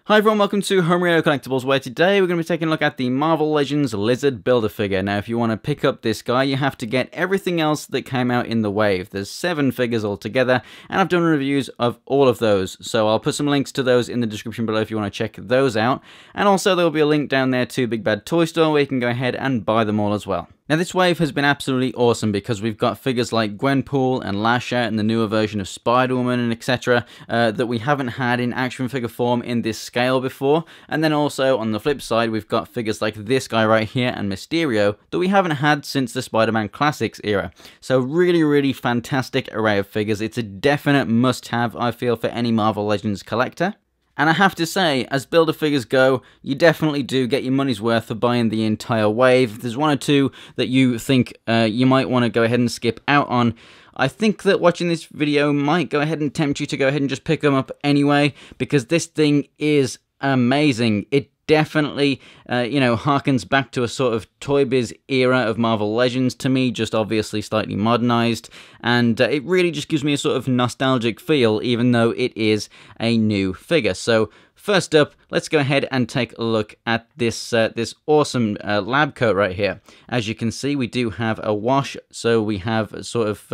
Hi everyone, welcome to Homerino Collectibles, where today we're going to be taking a look at the Marvel Legends Lizard Build-A-Figure. Now, if you want to pick up this guy, you have to get everything else that came out in the wave. There's 7 figures altogether, and I've done reviews of all of those, so I'll put some links to those in the description below if you want to check those out. And also, there will be a link down there to Big Bad Toy Store, where you can go ahead and buy them all as well. Now, this wave has been absolutely awesome because we've got figures like Gwenpool and Lasher and the newer version of Spider-Woman and etc. That we haven't had in action figure form in this scale before. And then also, on the flip side, we've got figures like this guy right here and Mysterio that we haven't had since the Spider-Man Classics era. So really fantastic array of figures. It's a definite must-have, I feel, for any Marvel Legends collector. And I have to say, as Build-A-Figures go, you definitely do get your money's worth for buying the entire wave. If there's one or two that you think you might want to go ahead and skip out on, I think that watching this video might go ahead and tempt you to go ahead and just pick them up anyway, because this thing is amazing. It definitely, harkens back to a sort of Toy Biz era of Marvel Legends to me, just obviously slightly modernized, and it really just gives me a sort of nostalgic feel, even though it is a new figure. So first up, let's go ahead and take a look at this this awesome lab coat right here. As you can see, we do have a wash, so we have a sort of,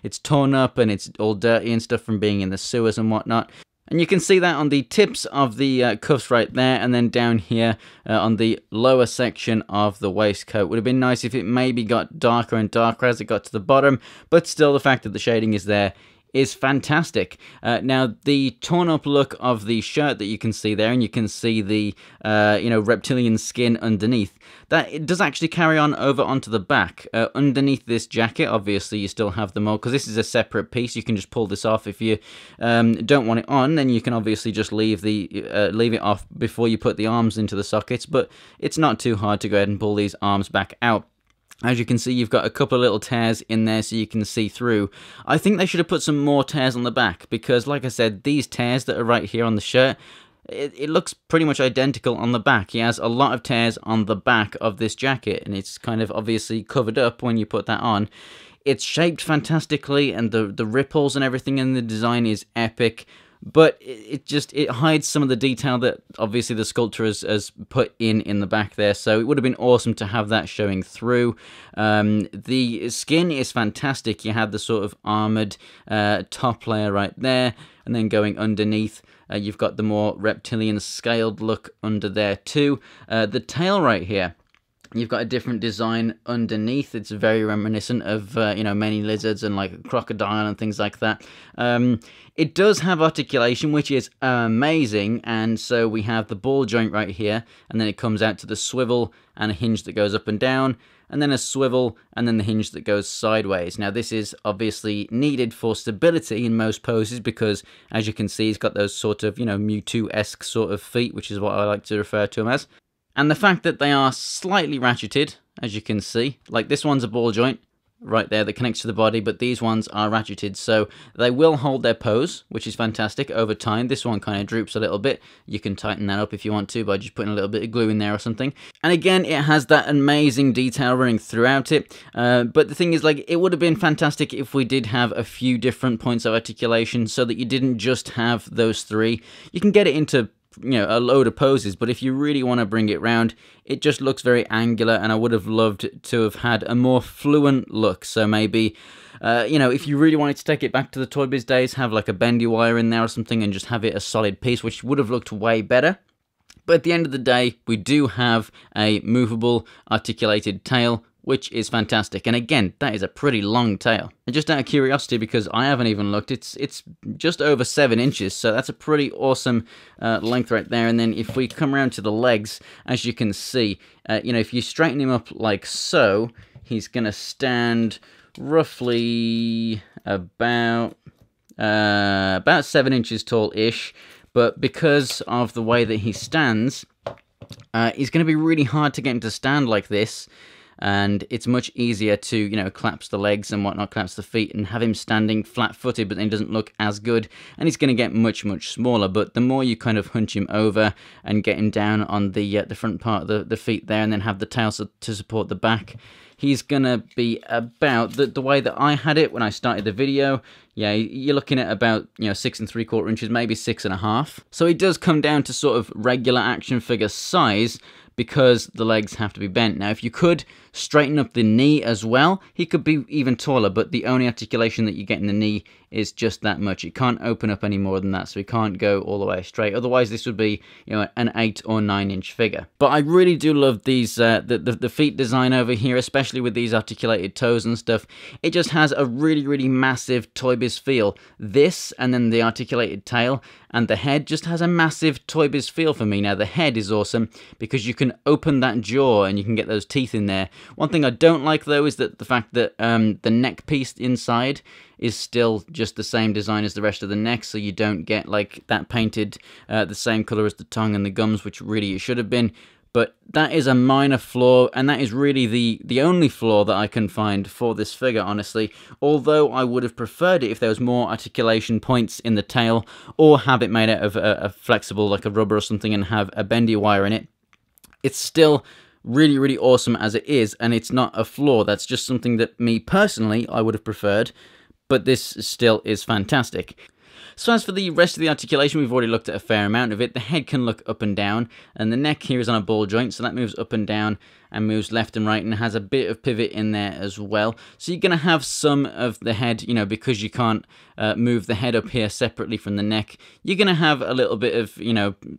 it's torn up and it's all dirty and stuff from being in the sewers and whatnot. And you can see that on the tips of the cuffs right there, and then down here on the lower section of the waistcoat. Would have been nice if it maybe got darker and darker as it got to the bottom, but still the fact that the shading is there is fantastic. Now, the torn up look of the shirt that you can see there, and you can see the reptilian skin underneath, that it does actually carry on over onto the back. Underneath this jacket, obviously you still have the mold, because this is a separate piece. You can just pull this off. If you don't want it on, then you can obviously just leave it off before you put the arms into the sockets, but it's not too hard to go ahead and pull these arms back out. As you can see, you've got a couple of little tears in there so you can see through. I think they should have put some more tears on the back, because like I said, these tears that are right here on the shirt, it looks pretty much identical on the back. He has a lot of tears on the back of this jacket, and it's kind of obviously covered up when you put that on. It's shaped fantastically, and the ripples and everything in the design is epic. But it hides some of the detail that obviously the sculptor has put in the back there, so it would have been awesome to have that showing through. The skin is fantastic. You have the sort of armored top layer right there, and then going underneath, you've got the more reptilian scaled look under there too. The tail right here, you've got a different design underneath. It's very reminiscent of, many lizards and like a crocodile and things like that. It does have articulation, which is amazing. And so we have the ball joint right here, and then it comes out to the swivel and a hinge that goes up and down, and then a swivel, and then the hinge that goes sideways. Now, this is obviously needed for stability in most poses because, as you can see, he's got those sort of, Mewtwo-esque sort of feet, which is what I like to refer to him as. And the fact that they are slightly ratcheted, as you can see, like this one's a ball joint right there that connects to the body, but these ones are ratcheted, so they will hold their pose, which is fantastic over time. This one kind of droops a little bit. You can tighten that up if you want to by just putting a little bit of glue in there or something. And again, it has that amazing detail running throughout it, but the thing is, like, it would have been fantastic if we did have a few different points of articulation so that you didn't just have those 3. You can get it into a load of poses, but if you really want to bring it round, it just looks very angular, and I would have loved to have had a more fluent look. So maybe, if you really wanted to take it back to the Toy Biz days, have like a bendy wire in there or something and just have it a solid piece, which would have looked way better. But at the end of the day, we do have a movable, articulated tail, which is fantastic. And again, that is a pretty long tail. And just out of curiosity, because I haven't even looked, it's just over 7 inches, so that's a pretty awesome length right there. And then if we come around to the legs, as you can see, if you straighten him up like so, he's going to stand roughly about 7 inches tall-ish. But because of the way that he stands, it's going to be really hard to get him to stand like this. And it's much easier to, collapse the legs and whatnot, collapse the feet, and have him standing flat-footed, but then he doesn't look as good, and he's going to get much smaller. But the more you kind of hunch him over and get him down on the front part of the feet there, and then have the tail to support the back, he's gonna be about the way that I had it when I started the video. Yeah, you're looking at about, 6 3/4 inches, maybe 6.5. So he does come down to sort of regular action figure size, because the legs have to be bent. Now, if you could straighten up the knee as well, he could be even taller, but the only articulation that you get in the knee is just that much. It can't open up any more than that, so he can't go all the way straight. Otherwise, this would be, an 8 or 9 inch figure. But I really do love these, the feet design over here, especially with these articulated toes and stuff. It just has a really, really massive Toy Biz feel. This, and then the articulated tail, and the head just has a massive Toy Biz feel for me. Now, the head is awesome because you can open that jaw and you can get those teeth in there. One thing I don't like, though, is that the fact that the neck piece inside is still just the same design as the rest of the neck, so you don't get like that painted the same color as the tongue and the gums, which really it should have been. But that is a minor flaw, and that is really the only flaw that I can find for this figure, honestly. Although I would have preferred it if there was more articulation points in the tail, or have it made out of a flexible, like a rubber or something, and have a bendy wire in it. It's still really, really awesome as it is, and it's not a flaw. That's just something that me personally, I would have preferred, but this still is fantastic. So as for the rest of the articulation, we've already looked at a fair amount of it. The head can look up and down, and the neck here is on a ball joint, so that moves up and down and moves left and right, and has a bit of pivot in there as well. So you're going to have some of the head, because you can't move the head up here separately from the neck, you're going to have a little bit of,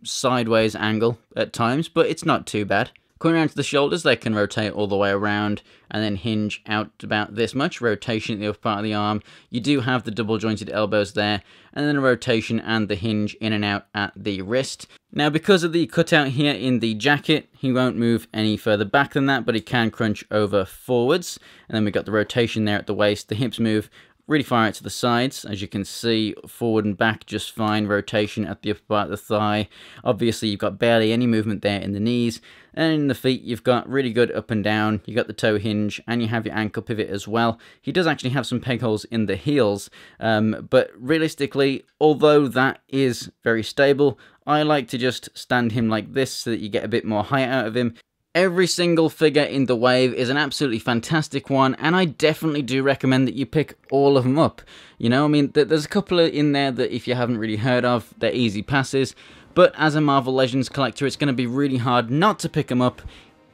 sideways angle at times, but it's not too bad. Coming around to the shoulders, they can rotate all the way around and then hinge out about this much. Rotation at the upper part of the arm. You do have the double jointed elbows there, and then a rotation and the hinge in and out at the wrist. Now, because of the cutout here in the jacket, he won't move any further back than that, but he can crunch over forwards. And then we've got the rotation there at the waist. The hips move really far out to the sides, as you can see, forward and back just fine. Rotation at the upper part of the thigh. Obviously, you've got barely any movement there in the knees. And in the feet, you've got really good up and down. You got the toe hinge, and you have your ankle pivot as well. He does actually have some peg holes in the heels, but realistically, although that is very stable, I like to just stand him like this so that you get a bit more height out of him. Every single figure in the wave is an absolutely fantastic one, and I definitely do recommend that you pick all of them up. There's a couple in there that if you haven't really heard of, they're easy passes, but as a Marvel Legends collector, it's going to be really hard not to pick them up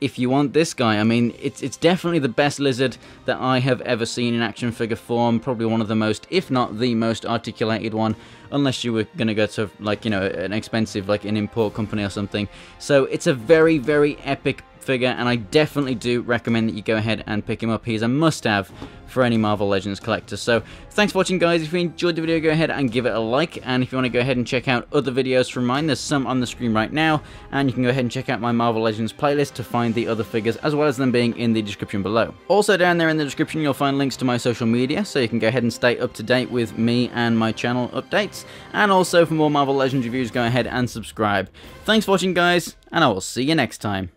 if you want this guy. It's definitely the best lizard that I have ever seen in action figure form, probably one of the most, if not the most articulated one, unless you were going to go to, an expensive, an import company or something. So it's a very, very epic figure, and I definitely do recommend that you go ahead and pick him up. He's a must-have for any Marvel Legends collector. So thanks for watching, guys. If you enjoyed the video, go ahead and give it a like, and if you want to go ahead and check out other videos from mine, there's some on the screen right now, and you can go ahead and check out my Marvel Legends playlist to find the other figures, as well as them being in the description below. Also down there in the description, you'll find links to my social media, so you can go ahead and stay up to date with me and my channel updates, and also for more Marvel Legends reviews, go ahead and subscribe. Thanks for watching, guys, and I will see you next time.